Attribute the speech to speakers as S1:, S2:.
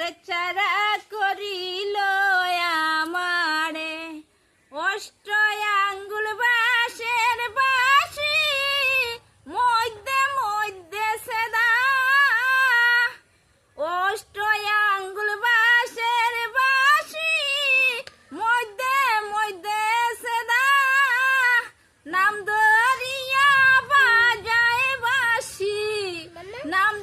S1: চারা করিল আমারে অষ্ট আঙ্গুল বাঁশের বাঁশি মধ্যে মধ্যে সেদা অষ্ট আঙ্গুল বাঁশের বাঁশি মধ্যে মধ্যে সেদা নাম ধরিয়া বাজায় বাঁশি নাম